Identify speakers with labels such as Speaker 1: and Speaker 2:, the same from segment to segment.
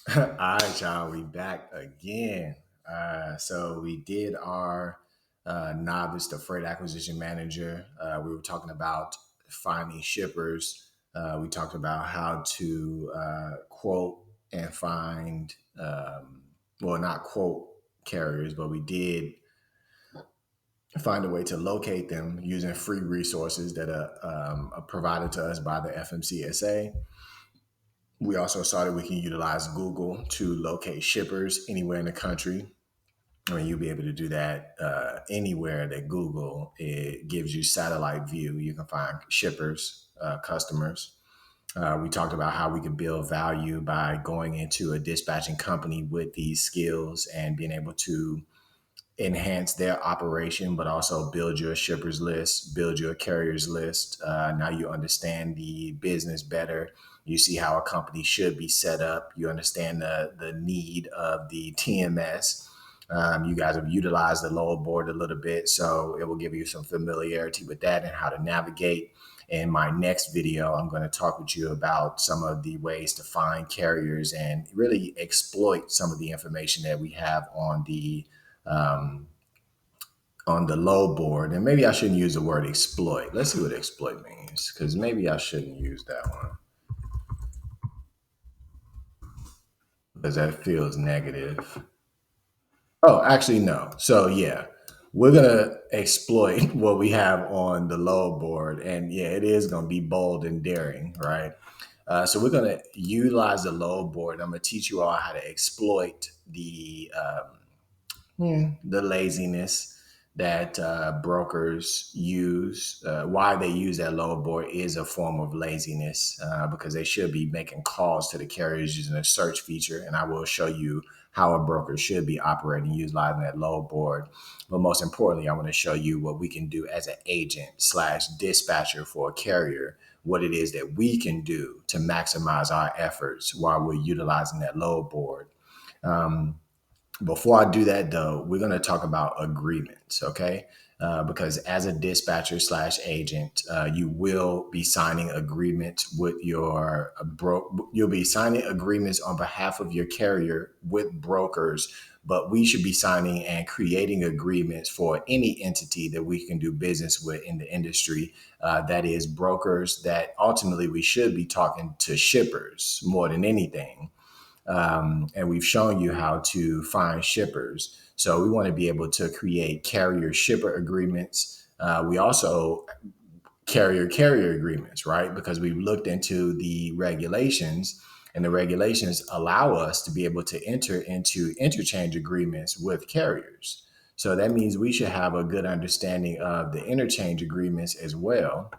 Speaker 1: All right, y'all. We back again. So we did our novice to freight acquisition manager. We were talking about finding shippers. We talked about how to quote and find, well, not quote carriers, but we did find a way to locate them using free resources that are provided to us by the FMCSA. We also saw that we can utilize Google to locate shippers anywhere in the country. I mean, you'll be able to do that anywhere that Google it gives you satellite view. You can find shippers, customers. We talked about how we could build value by going into a dispatching company with these skills and being able to enhance their operation, but also build your shippers list, build your carriers list. Now you understand the business better. You see how a company should be set up. You understand the need of the TMS. You guys have utilized the load board a little bit, so it will give you some familiarity with that and how to navigate. In my next video, I'm going to talk with you about some of the ways to find carriers and really exploit some of the information that we have um, on the low board. And maybe I shouldn't use the word exploit. Let's see what exploit means, because maybe I shouldn't use that one because that feels negative. Oh, actually, no. So, yeah, we're going to exploit what we have on the low board. And yeah, it is going to be bold and daring, right? So, we're going to utilize the load board. I'm going to teach you all how to exploit the laziness that brokers use. Why they use that load board is a form of laziness because they should be making calls to the carriers using a search feature. And I will show you how a broker should be operating utilizing that load board. But most importantly, I want to show you what we can do as an agent slash dispatcher for a carrier, what it is that we can do to maximize our efforts while we're utilizing that load board. Um, Before I do that, though, we're going to talk about agreements, okay? Because as a dispatcher slash agent, you will be signing agreements with your you'll be signing agreements on behalf of your carrier with brokers, but we should be signing and creating agreements for any entity that we can do business with in the industry. That is brokers that ultimately we should be talking to shippers more than anything, and we've shown you how to find shippers. So we want to be able to create carrier shipper agreements. We also carrier agreements, right? Because we've looked into the regulations, and the regulations allow us to be able to enter into interchange agreements with carriers. So that means we should have a good understanding of the interchange agreements as well,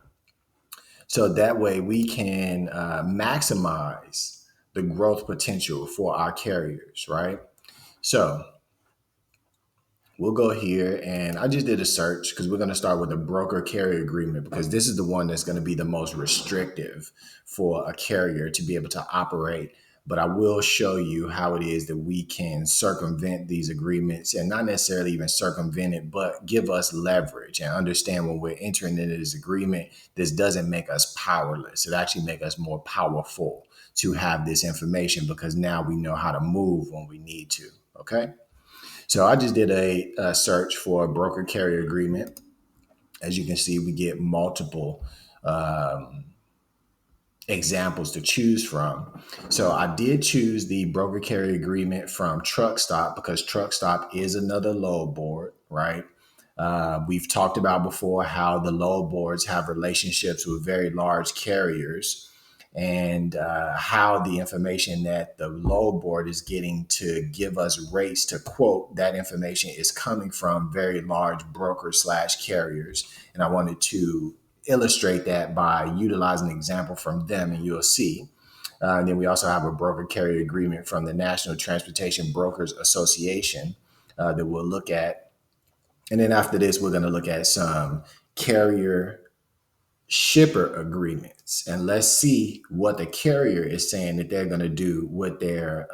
Speaker 1: so that way we can maximize the growth potential for our carriers, right? So we'll go here, and I just did a search because we're going to start with a broker carrier agreement because this is the one that's going to be the most restrictive for a carrier to be able to operate. But I will show you how it is that we can circumvent these agreements, and not necessarily even circumvent it, but give us leverage and understand when we're entering into this agreement, this doesn't make us powerless. It actually makes us more powerful to have this information because now we know how to move when we need to. Okay. So I just did a search for a broker carrier agreement. As you can see, we get multiple um, examples to choose from. So I did choose the broker carrier agreement from Truck Stop because Truck Stop is another load board, right? We've talked about before how the load boards have relationships with very large carriers, and how the information that the load board is getting to give us rates to quote, that information is coming from very large brokers slash carriers. And I wanted to illustrate that by utilizing an example from them, and you'll see. And then we also have a broker carrier agreement from the National Transportation Brokers Association that we'll look at. And then after this, we're going to look at some carrier shipper agreements. and let's see what the carrier is saying that they're going to do with their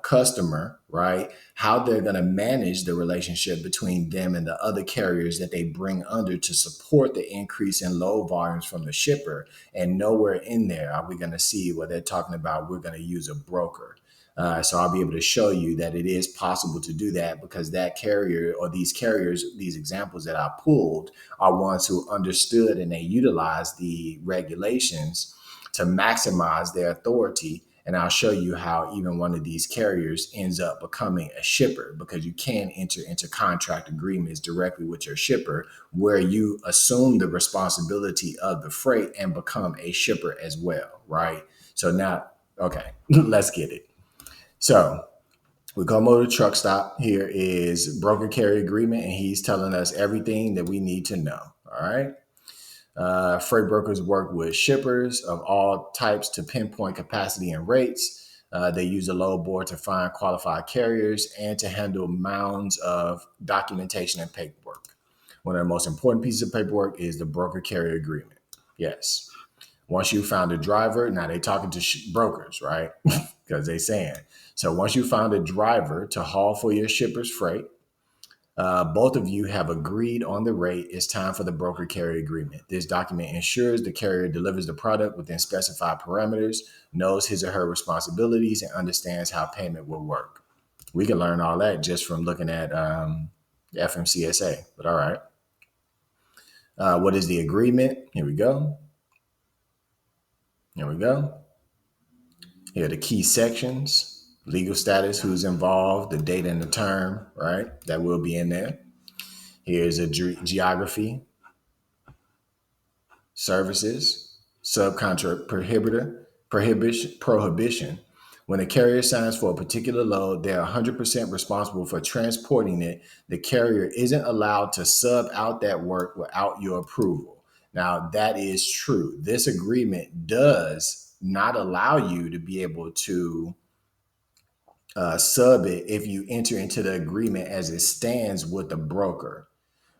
Speaker 1: customer, right? How they're going to manage the relationship between them and the other carriers that they bring under to support the increase in load volumes from the shipper. And nowhere in there are we going to see what they're talking about. We're going to use a broker. So I'll be able to show you that it is possible to do that, because that carrier or these carriers, these examples that I pulled, are ones who understood and they utilized the regulations to maximize their authority. And I'll show you how even one of these carriers ends up becoming a shipper, because you can enter into contract agreements directly with your shipper where you assume the responsibility of the freight and become a shipper as well, right? So now, okay, let's get it. So we come over to truck stop. Here is broker carrier agreement, and he's telling us everything that we need to know. All right. Freight brokers work with shippers of all types to pinpoint capacity and rates. They use a load board to find qualified carriers and to handle mounds of documentation and paperwork. One of the most important pieces of paperwork is the broker carrier agreement. Yes. Once you found a driver, now they talking to brokers, right? Because they saying, so once you found a driver to haul for your shipper's freight, both of you have agreed on the rate. It's time for the broker carrier agreement. This document ensures the carrier delivers the product within specified parameters, knows his or her responsibilities, and understands how payment will work. We can learn all that just from looking at the FMCSA, but all right. What is the agreement? Here we go. Here we go. Here are the key sections: legal status, who's involved, the date and the term, right? That will be in there. Here's a geography, services, subcontract prohibition. When a carrier signs for a particular load, they're 100% responsible for transporting it. The carrier isn't allowed to sub out that work without your approval. Now, that is true. This agreement does not allow you to be able to sub it if you enter into the agreement as it stands with the broker.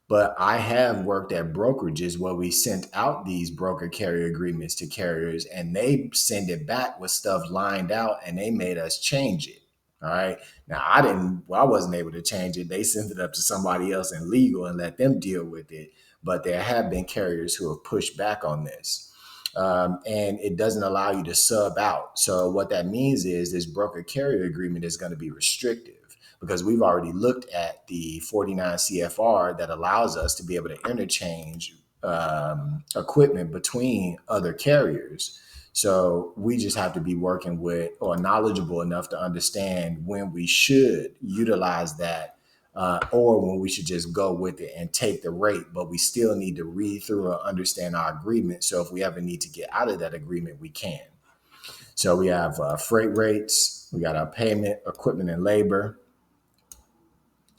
Speaker 1: But I have worked at brokerages where we sent out these broker carrier agreements to carriers, and they send it back with stuff lined out, and they made us change it. All right. Now I wasn't able to change it. They sent it up to somebody else in legal and let them deal with it. But there have been carriers who have pushed back on this. And it doesn't allow you to sub out. So what that means is this broker carrier agreement is going to be restrictive, because we've already looked at the 49 CFR that allows us to be able to interchange equipment between other carriers. So we just have to be working with or knowledgeable enough to understand when we should utilize that, or when we should just go with it and take the rate. But we still need to read through or understand our agreement. So if we ever need to get out of that agreement, we can. So we have freight rates, we got our payment, equipment, and labor.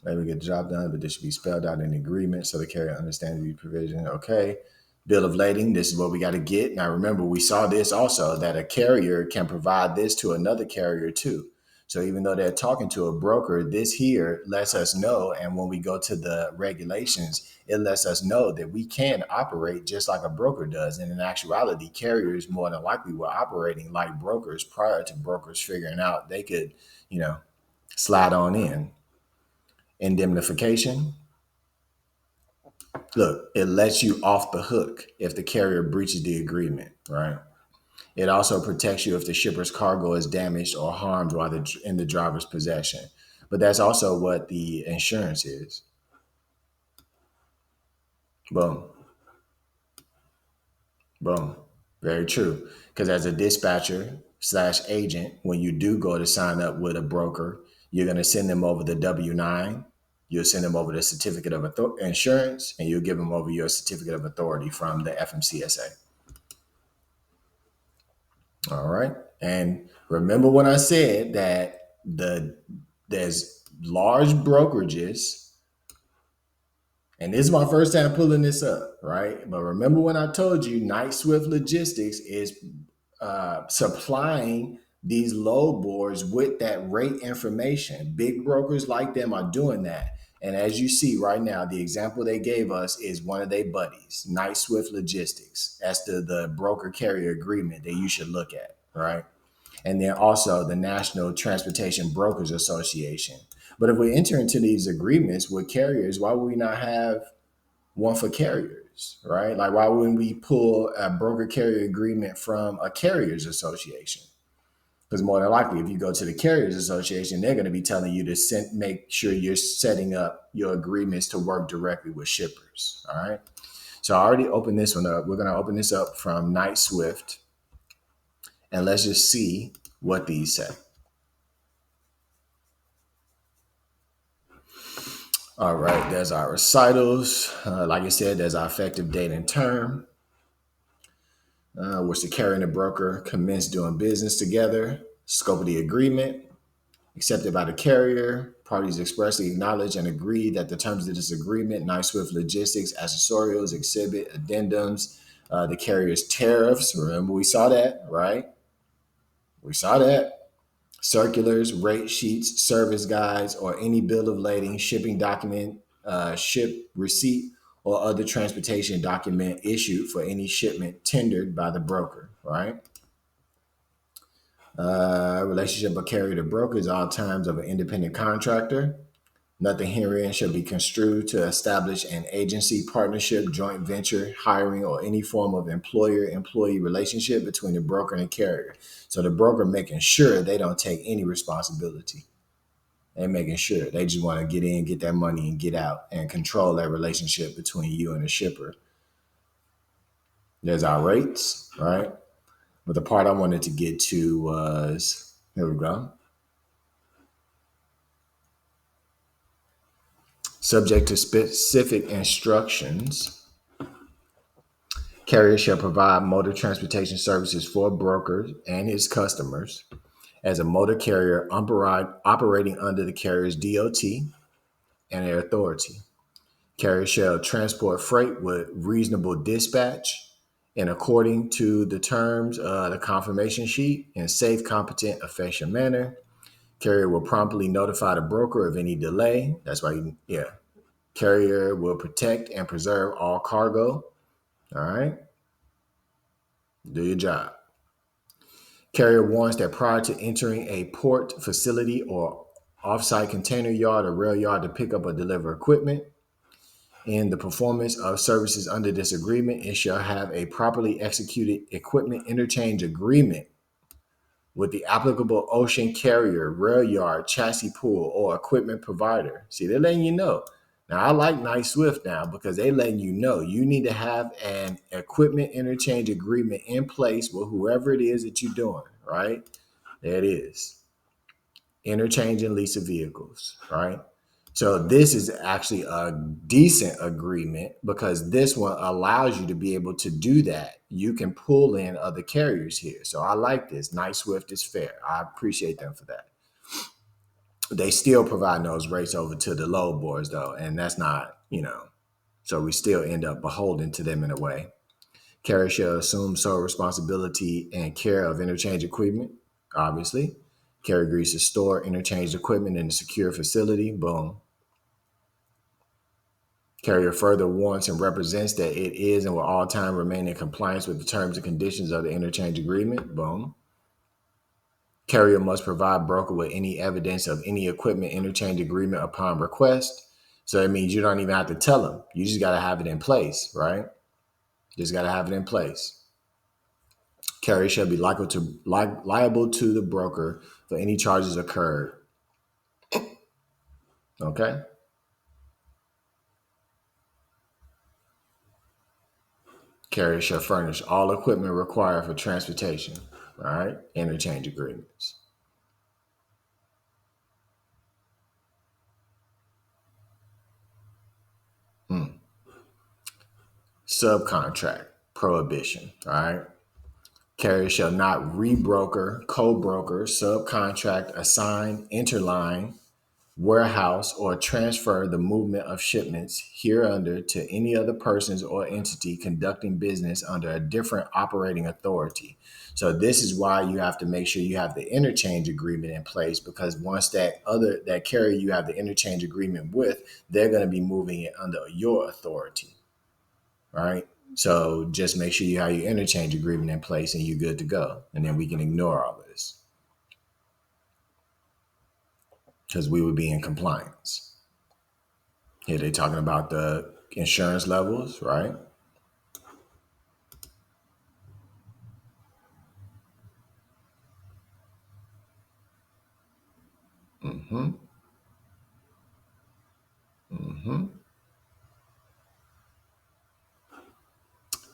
Speaker 1: Let me get the job done, but this should be spelled out in the agreement so the carrier understands the provision. Okay. Bill of lading, this is what we got to get. Now, remember, we saw this also, that a carrier can provide this to another carrier too. So even though they're talking to a broker, this here lets us know. And when we go to the regulations, it lets us know that we can operate just like a broker does. And in actuality, carriers more than likely were operating like brokers prior to brokers figuring out they could, slide on in. Indemnification. Look, it lets you off the hook if the carrier breaches the agreement, right? It also protects you if the shipper's cargo is damaged or harmed while in the driver's possession. But that's also what the insurance is. Boom. Boom. Very true. Because as a dispatcher / agent, when you do go to sign up with a broker, you're going to send them over the W-9. You'll send them over the certificate of insurance, and you'll give them over your certificate of authority from the FMCSA. All right. And remember when I said that there's large brokerages, and this is my first time pulling this up, right? But remember when I told you Knight-Swift Logistics is supplying these load boards with that rate information. Big brokers like them are doing that. And as you see right now, the example they gave us is one of their buddies, Knight Swift Logistics. That's the broker carrier agreement that you should look at, right? And then also the National Transportation Brokers Association. But if we enter into these agreements with carriers, why would we not have one for carriers, right? Like, why wouldn't we pull a broker carrier agreement from a carriers association? Because more than likely, if you go to the Carriers Association, they're going to be telling you to make sure you're setting up your agreements to work directly with shippers. All right. So I already opened this one up. We're going to open this up from Knight Swift, and let's just see what these say. All right. There's our recitals. Like I said, there's our effective date and term, which the carrier and the broker commence doing business together. Scope of the agreement, accepted by the carrier. Parties expressly acknowledge and agree that the terms of this agreement, Knight Swift Logistics, accessorials, exhibit, addendums, the carrier's tariffs. Remember, we saw that, right? We saw that. Circulars, rate sheets, service guides, or any bill of lading, shipping document, ship receipt, or other transportation document issued for any shipment tendered by the broker, right? Relationship of carrier to broker is all terms of an independent contractor. Nothing herein shall be construed to establish an agency, partnership, joint venture, hiring, or any form of employer-employee relationship between the broker and the carrier. So the broker making sure they don't take any responsibility. They're making sure they just want to get in, get that money, and get out, and control that relationship between you and the shipper. There's our rates, right? But the part I wanted to get to was, here we go. Subject to specific instructions, carrier shall provide motor transportation services for brokers and his customers as a motor carrier operating under the carrier's DOT and their authority. Carrier shall transport freight with reasonable dispatch and according to the terms of the confirmation sheet in safe, competent, efficient manner. Carrier will promptly notify the broker of any delay. That's why, Carrier will protect and preserve all cargo. All right. Do your job. Carrier warns that prior to entering a port, facility, or offsite container yard or rail yard to pick up or deliver equipment, in the performance of services under this agreement, it shall have a properly executed equipment interchange agreement with the applicable ocean carrier, rail yard, chassis pool, or equipment provider. See, they're letting you know. Now, I like Knight Swift now because they letting you know you need to have an equipment interchange agreement in place with whoever it is that you're doing, right? There it is. Interchange and lease of vehicles, right? So this is actually a decent agreement because this one allows you to be able to do that. You can pull in other carriers here. So I like this. Knight Swift is fair. I appreciate them for that. They still provide those rates over to the load boards though. And that's not, so we still end up beholden to them in a way. Carrier shall assume sole responsibility and care of interchange equipment, obviously. Carrier agrees to store interchange equipment in a secure facility. Boom. Carrier further warrants and represents that it is and will all time remain in compliance with the terms and conditions of the interchange agreement. Boom. Carrier must provide broker with any evidence of any equipment interchange agreement upon request. So that means you don't even have to tell them. You just got to have it in place, right? Just got to have it in place. Carrier shall be liable to the broker for any charges incurred. Okay. Carrier shall furnish all equipment required for transportation. All right. Interchange agreements. Subcontract prohibition. All right. Carrier shall not rebroker, co-broker, subcontract, assign, interline, warehouse, or transfer the movement of shipments hereunder to any other persons or entity conducting business under a different operating authority. So this is why you have to make sure you have the interchange agreement in place, because once that carrier you have the interchange agreement with, they're going to be moving it under your authority, right? So just make sure you have your interchange agreement in place and you're good to go. And then we can ignore all this because we would be in compliance. Here they're talking about the insurance levels, right? Mm-hmm. Mm-hmm.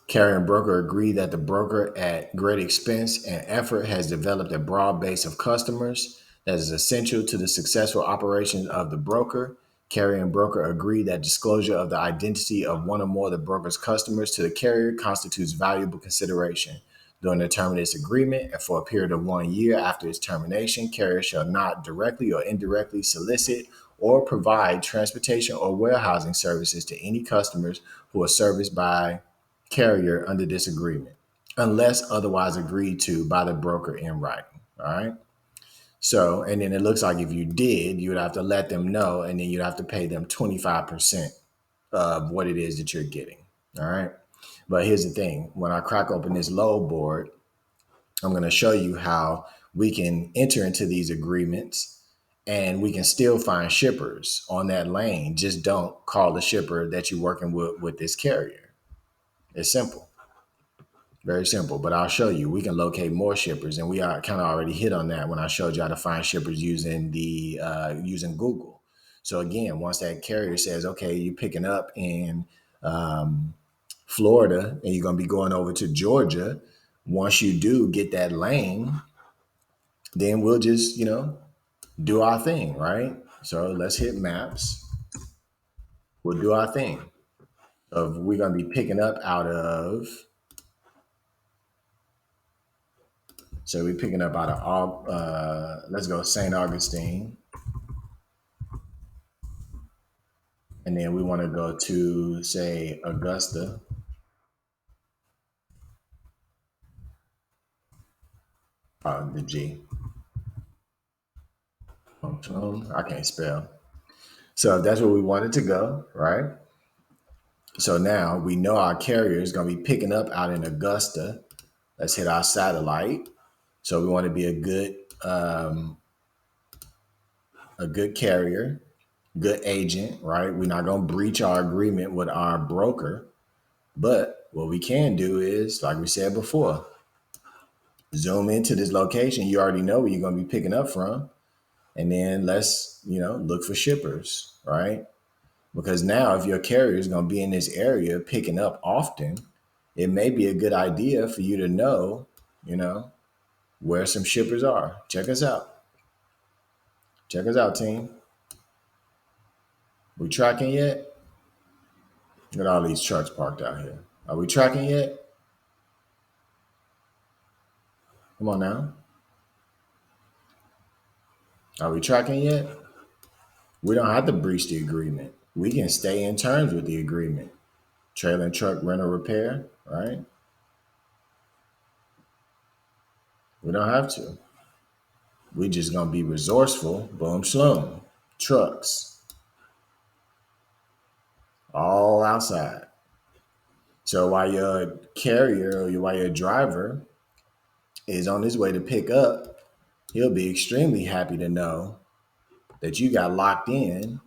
Speaker 1: Carrier and broker agree that the broker, at great expense and effort, has developed a broad base of customers that is essential to the successful operation of the broker. Carrier and broker agree that disclosure of the identity of one or more of the broker's customers to the carrier constitutes valuable consideration. During the term of this agreement and for a period of 1 year after its termination, carrier shall not directly or indirectly solicit or provide transportation or warehousing services to any customers who are serviced by carrier under this agreement, unless otherwise agreed to by the broker in writing. All right. So, and then it looks like if you did, you would have to let them know, and then you'd have to pay them 25% of what it is that you're getting. All right. But here's the thing, when I crack open this load board, I'm going to show you how we can enter into these agreements and we can still find shippers on that lane. Just don't call the shipper that you're working with this carrier. It's simple. Very simple, but I'll show you. We can locate more shippers, and we are kind of already hit on that when I showed you how to find shippers using the using Google. So again, once that carrier says, "Okay, you're picking up in um, Florida, and you're going to be going over to Georgia," once you do get that lane, then we'll just do our thing, right? So let's hit maps. We'll do our thing. Of we're going to be picking up out of. So we're picking up out of, let's go St. Augustine. And then we want to go to, say, Augusta. The G. I can't spell. So if that's where we wanted to go, right? So now we know our carrier is going to be picking up out in Augusta. Let's hit our satellite. So we want to be a good carrier, good agent, right? We're not going to breach our agreement with our broker. But what we can do is, like we said before, zoom into this location. You already know where you're going to be picking up from. And then let's, look for shippers, right? Because now if your carrier is going to be in this area picking up often, it may be a good idea for you to know, you know, where some shippers are. Check us out. Check us out, team. We tracking yet? Look at all these trucks parked out here. Are we tracking yet? Come on now. Are we tracking yet? We don't have to breach the agreement. We can stay in terms with the agreement. Trailer and truck rental repair, right? We don't have to. We just gonna be resourceful. Boom, sloom. Trucks, all outside. So while your carrier or while your driver is on his way to pick up, he'll be extremely happy to know that you got locked in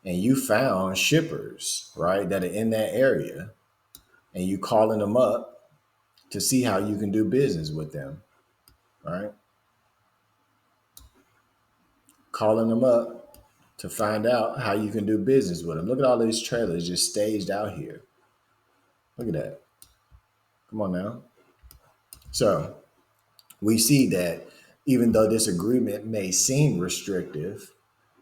Speaker 1: and you found shippers, right, that are in that area, and you calling them up to see how you can do business with them, right? Calling them up to find out how you can do business with them. Look at all these trailers just staged out here. Look at that. Come on now. So we see that even though this agreement may seem restrictive,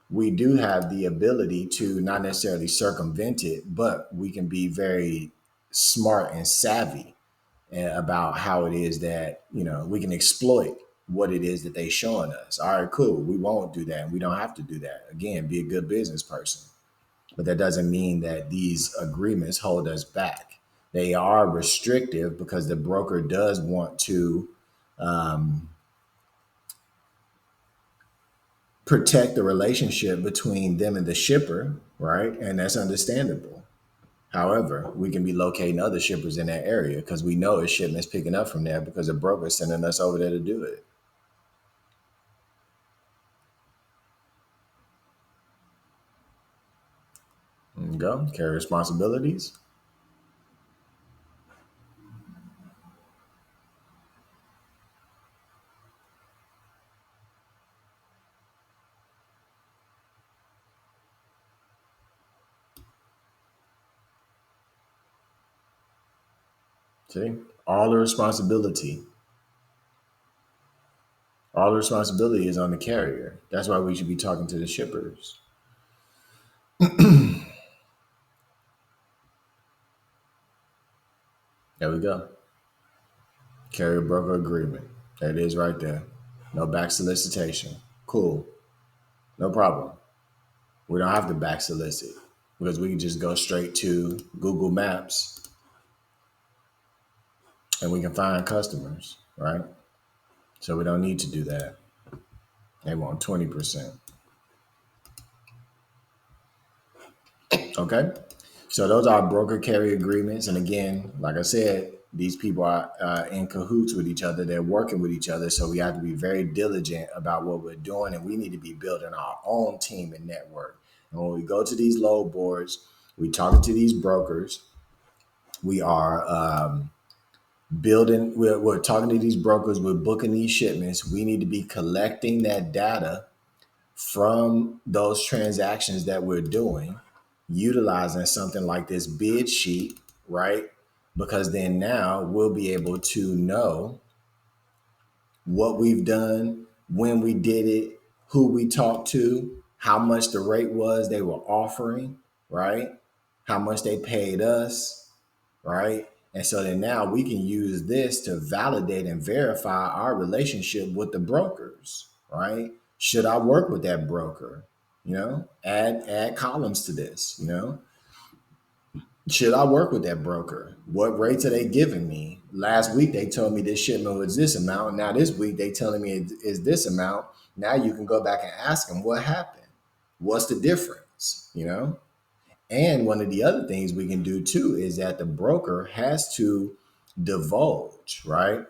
Speaker 1: we do have the ability to not necessarily circumvent it, but we can be very smart and savvy about how it is that we can exploit what it is that they showing us. All right, cool. We won't do that. We don't have to do that. Again, be a good business person. But that doesn't mean that these agreements hold us back. They are restrictive because the broker does want to um, protect the relationship between them and the shipper, right? And that's understandable. However, we can be locating other shippers in that area because we know a shipment's picking up from there because the broker is sending us over there to do it. There you go. Carry responsibilities. See, all the responsibility, all the responsibility is on the carrier. That's why we should be talking to the shippers. There we go. Carrier broker agreement. There it is right there. No back solicitation. Cool. No problem. We don't have to back solicit because we can just go straight to Google Maps and we can find customers, right? So we don't need to do that. They want 20%. Okay. So those are broker carrier agreements. And again, like I said, these people are in cahoots with each other. They're working with each other. So we have to be very diligent about what we're doing. And we need to be building our own team and network. And when we go to these load boards, we talking to these brokers. We are building, we're talking to these brokers. We're booking these shipments. We need to be collecting that data from those transactions that we're doing, utilizing something like this bid sheet, right? Because then now we'll be able to know what we've done, when we did it, who we talked to, how much the rate was they were offering, right? How much they paid us, right? And so then now we can use this to validate and verify our relationship with the brokers, right? Should I work with that broker? Add columns to this, should I work with that broker? What rates are they giving me? Last week they told me this shipment was this amount. Now this week they telling me it is this amount. Now you can go back and ask them what happened. What's the difference? And one of the other things we can do too is that the broker has to divulge, right?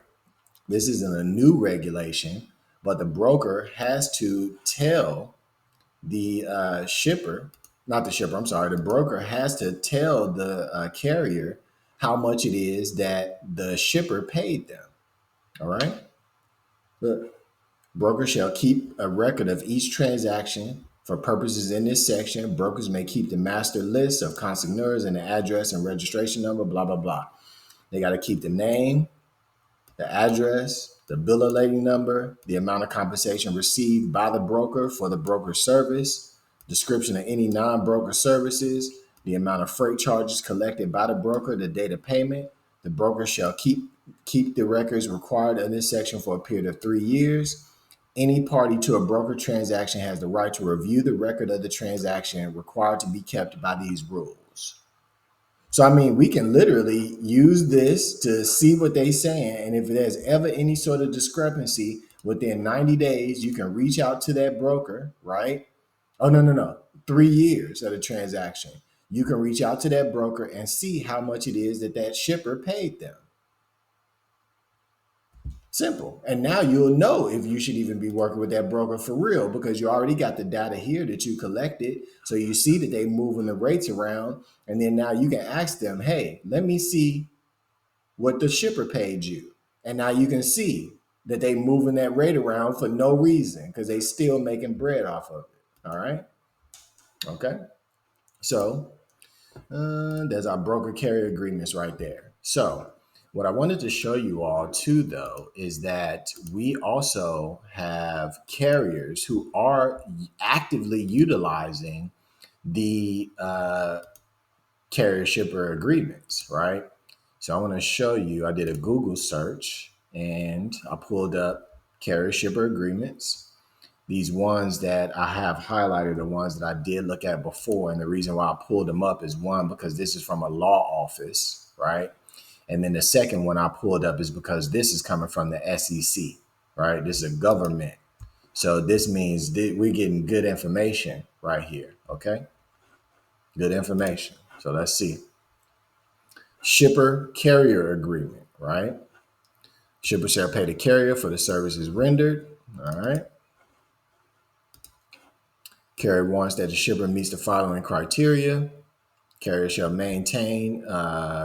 Speaker 1: This isn't a new regulation, but the broker has to tell the shipper, not the shipper, I'm sorry, the broker has to tell the carrier how much it is that the shipper paid them. All right. The broker shall keep a record of each transaction. For purposes in this section, brokers may keep the master list of consignors and the address and registration number, blah, blah, blah. They got to keep the name, the address, the bill of lading number, the amount of compensation received by the broker for the broker service, description of any non-broker services, the amount of freight charges collected by the broker, the date of payment. The broker shall keep the records required in this section for a period of 3 years. Any party to a broker transaction has the right to review the record of the transaction required to be kept by these rules. So I mean, we can literally use this to see what they're saying, and if there's ever any sort of discrepancy within 90 days, you can reach out to that broker, right? Oh no, 3 years of the transaction. You can reach out to that broker and see how much it is that that shipper paid them. Simple. And now you'll know if you should even be working with that broker for real because you already got the data here that you collected. So you see that they moving the rates around. And then now you can ask them, hey, let me see what the shipper paid you. And now you can see that they moving that rate around for no reason because they still making bread off of it. All right. Okay. So there's our broker carrier agreements right there. So what I wanted to show you all too, though, is that we also have carriers who are actively utilizing the carrier shipper agreements, right? So I want to show you, I did a Google search and I pulled up carrier shipper agreements. These ones that I have highlighted are ones that I did look at before. And the reason why I pulled them up is one, because this is from a law office, right? And then the second one I pulled up is because this is coming from the SEC, right? This is a government. So this means we're getting good information right here, okay? Good information. So let's see. Shipper carrier agreement, right? Shipper shall pay the carrier for the services rendered, all right? Carrier warrants that the shipper meets the following criteria. Carrier shall maintain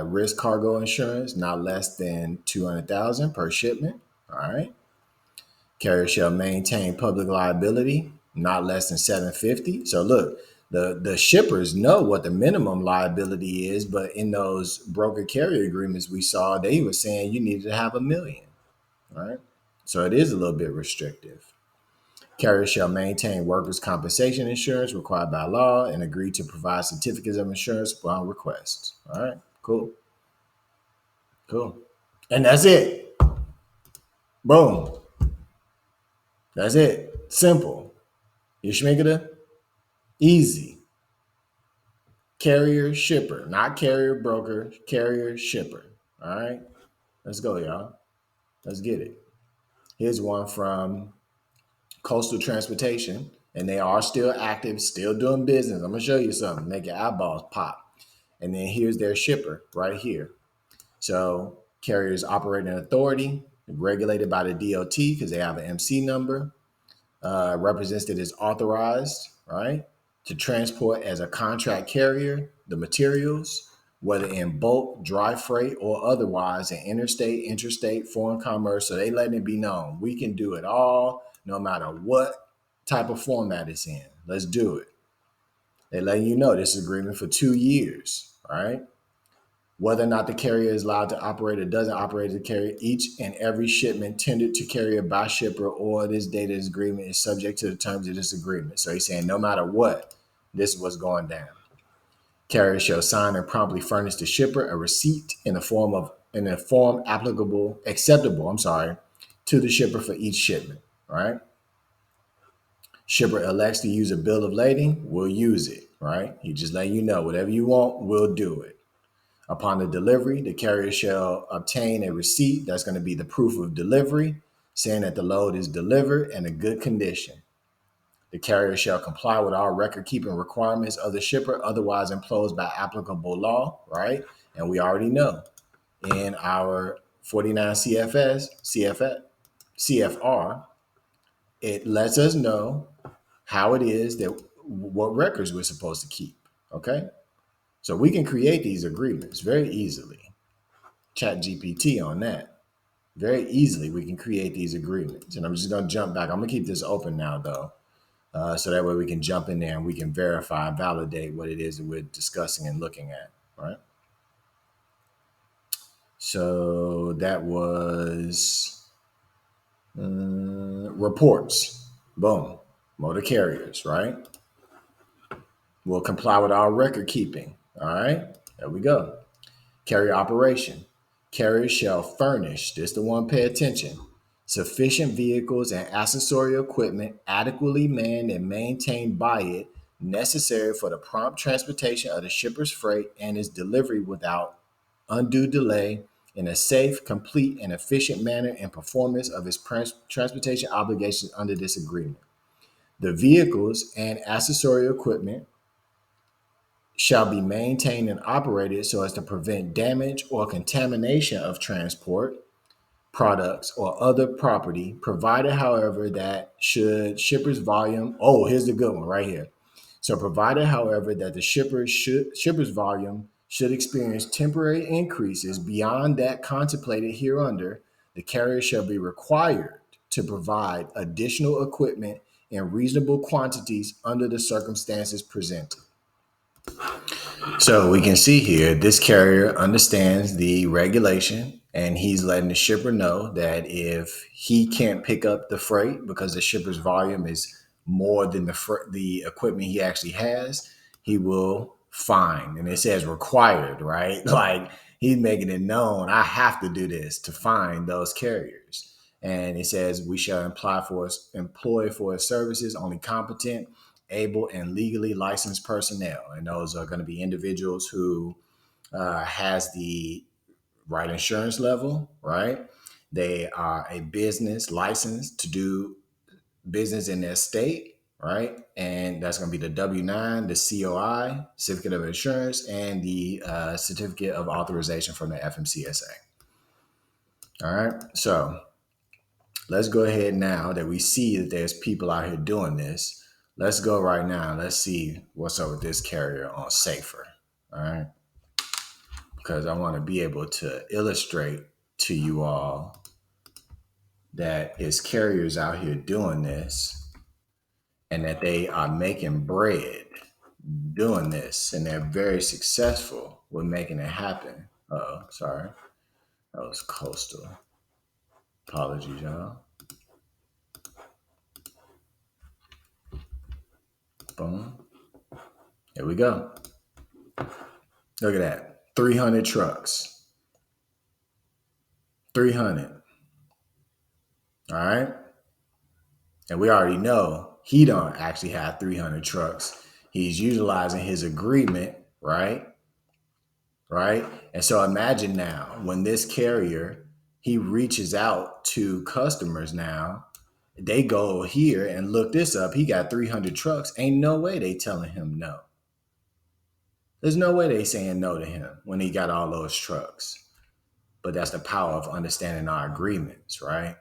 Speaker 1: risk cargo insurance not less than $200,000 per shipment. All right. Carrier shall maintain public liability not less than $750,000. So look, the shippers know what the minimum liability is, but in those broker carrier agreements we saw, they were saying you needed to have $1 million. All right. So it is a little bit restrictive. Carrier shall maintain workers' compensation insurance required by law and agree to provide certificates of insurance upon request. All right, cool. Cool. And that's it. Boom. That's it. Simple. Ishmigada, easy. Carrier shipper, not carrier broker, carrier shipper. All right, let's go, y'all. Let's get it. Here's one from Coastal Transportation, and they are still active, still doing business. I'm gonna show you something, make your eyeballs pop. And then here's their shipper right here. So carriers operating authority, regulated by the DOT because they have an MC number, represents that is authorized, right, to transport as a contract carrier the materials, whether in bulk, dry freight, or otherwise in interstate, interstate, foreign commerce. So they letting it be known we can do it all, no matter what type of format it's in. Let's do it. They letting you know this is agreement for 2 years, right? Whether or not the carrier is allowed to operate or doesn't operate to carry each and every shipment tendered to carrier by shipper or this data agreement is subject to the terms of this agreement. So he's saying no matter what, this is what's going down. Carrier shall sign and promptly furnish the shipper a receipt in a form acceptable to the shipper for each shipment. Right? Shipper elects to use a bill of lading, we'll use it. Right? He just let you know whatever you want, we'll do it. Upon the delivery, the carrier shall obtain a receipt that's going to be the proof of delivery, saying that the load is delivered in a good condition. The carrier shall comply with all record-keeping requirements of the shipper, otherwise imposed by applicable law, right? And we already know in our 49 CFR, it lets us know how it is that what records we're supposed to keep, okay? So we can create these agreements very easily. Chat GPT on that. Very easily we can create these agreements. And I'm just going to jump back. I'm going to keep this open now, though, so that way we can jump in there and we can verify and validate what it is that we're discussing and looking at, right? So that was reports. Boom. Motor carriers, right? Will comply with our record keeping. All right. There we go. Carrier operation. Carriers shall furnish, this the one, pay attention, sufficient vehicles and accessory equipment adequately manned and maintained by it, necessary for the prompt transportation of the shipper's freight and its delivery without undue delay, in a safe, complete, and efficient manner in performance of its transportation obligations under this agreement. The vehicles and accessory equipment shall be maintained and operated so as to prevent damage or contamination of transport, products, or other property, provided, however, that should shipper's volume, here's the good one right here. So provided, however, that the shipper's volume should experience temporary increases beyond that contemplated hereunder, the carrier shall be required to provide additional equipment in reasonable quantities under the circumstances presented. So we can see here, this carrier understands the regulation and he's letting the shipper know that if he can't pick up the freight because the shipper's volume is more than the equipment he actually has, he will fine. And it says required, right? Like he's making it known, I have to do this to find those carriers. And it says we shall employ for his services only competent, able, and legally licensed personnel. And those are going to be individuals who has the right insurance level, right? They are a business licensed to do business in their state, right? And that's going to be the W-9, the COI, certificate of insurance, and the certificate of authorization from the FMCSA. All right. So let's go ahead now that we see that there's people out here doing this. Let's go right now. Let's see what's up with this carrier on Safer. All right. Because I want to be able to illustrate to you all that it's carriers out here doing this and that they are making bread doing this and they're very successful with making it happen. Oh, sorry. That was Coastal. Apologies, y'all. Boom. Here we go. Look at that. 300 trucks. 300. All right. And we already know he don't actually have 300 trucks. He's utilizing his agreement, right? Right. And so imagine now when this carrier, he reaches out to customers now, they go here and look this up. He got 300 trucks. Ain't no way they telling him no. There's no way they saying no to him when he got all those trucks. But that's the power of understanding our agreements, right?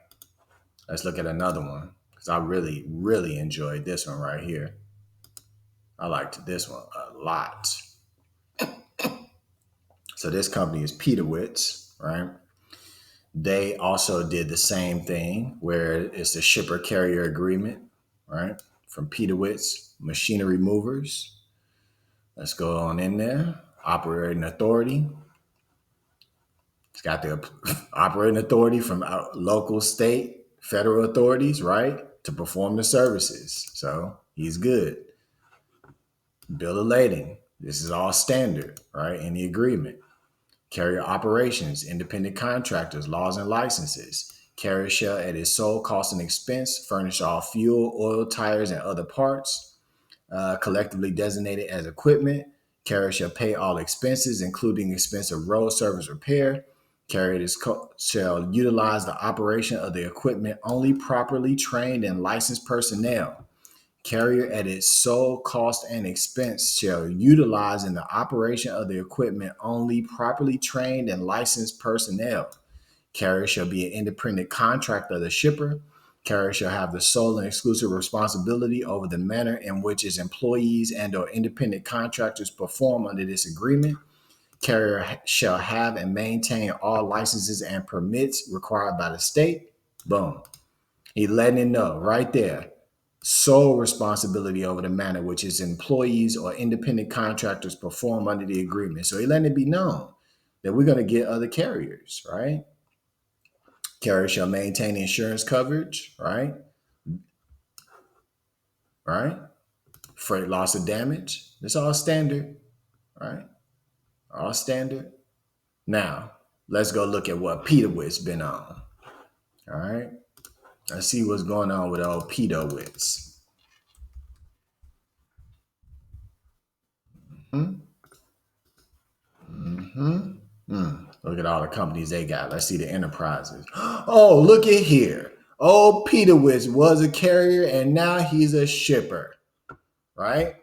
Speaker 1: Let's look at another one because I really, really enjoyed this one right here. I liked this one a lot. So this company is Peterwitz, right? They also did the same thing where it's the shipper carrier agreement, right? From Peterwitz Machinery Movers. Let's go on in there. Operating authority. It's got the operating authority from local, state, federal authorities, right? To perform the services. So he's good. Bill of lading. This is all standard, right? In the agreement. Carrier operations, independent contractors, laws and licenses. Carrier shall at its sole cost and expense furnish all fuel, oil, tires, and other parts collectively designated as equipment. Carrier shall pay all expenses, including expense of road service repair. Carrier shall utilize the operation of the equipment only properly trained and licensed personnel. Carrier at its sole cost and expense shall utilize in the operation of the equipment only properly trained and licensed personnel. Carrier shall be an independent contractor of the shipper. Carrier shall have the sole and exclusive responsibility over the manner in which its employees and or independent contractors perform under this agreement. Carrier shall have and maintain all licenses and permits required by the state. Boom. He letting it know right there. Sole responsibility over the manner which his employees or independent contractors perform under the agreement. So he letting it be known that we're going to get other carriers, right? Carrier shall maintain insurance coverage, right? Right? Freight loss or damage. It's all standard, right? All standard. Now, let's go look at what Peterwitz been on. All right. Let's see what's going on with old Peterwitz. Look at all the companies they got. Let's see the enterprises. Oh, look at here. Old Peterwitz was a carrier and now he's a shipper, right?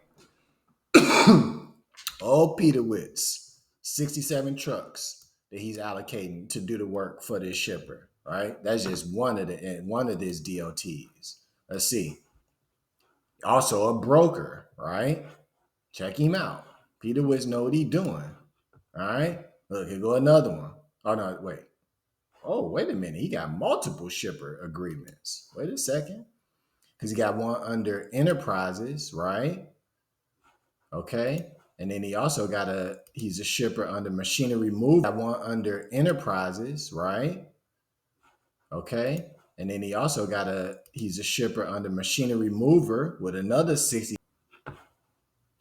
Speaker 1: Old Peterwitz, 67 trucks that he's allocating to do the work for this shipper, right? That's just one of his DOTs. Let's see. Also a broker, right? Check him out. Peterwitz know what he's doing. All right. Look, here go another one. Oh no, wait. Oh, wait a minute. He got multiple shipper agreements. Wait a second. Because he got one under enterprises, right? Okay. And then he also he's a shipper under machinery move. Got one under enterprises, right? Okay. And then he also he's a shipper under machinery mover with another 60.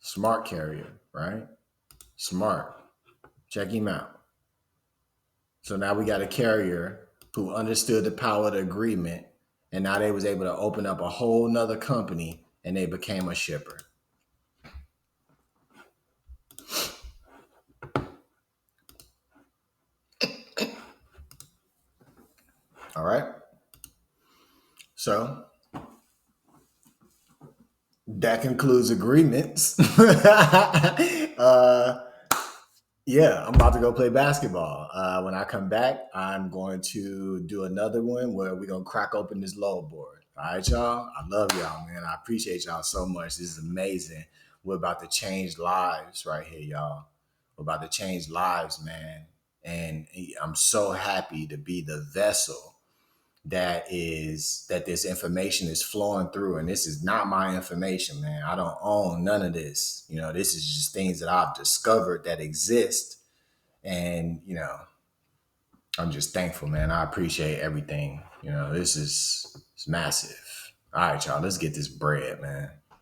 Speaker 1: Smart carrier, right? Smart. Check him out. So now we got a carrier who understood the power of the agreement, and now they was able to open up a whole nother company and they became a shipper. All right. So that concludes agreements. Yeah, I'm about to go play basketball. When I come back, I'm going to do another one where we're gonna crack open this load board. All right, y'all. I love y'all, man. I appreciate y'all so much. This is amazing. We're about to change lives right here, y'all. We're about to change lives, man. And I'm so happy to be the vessel that this information is flowing through. And this is not my information, man. I don't own none of this. This is just things that I've discovered that exist. And I'm just thankful, man. I appreciate everything. This is it's massive. All right, y'all, let's get this bread, man.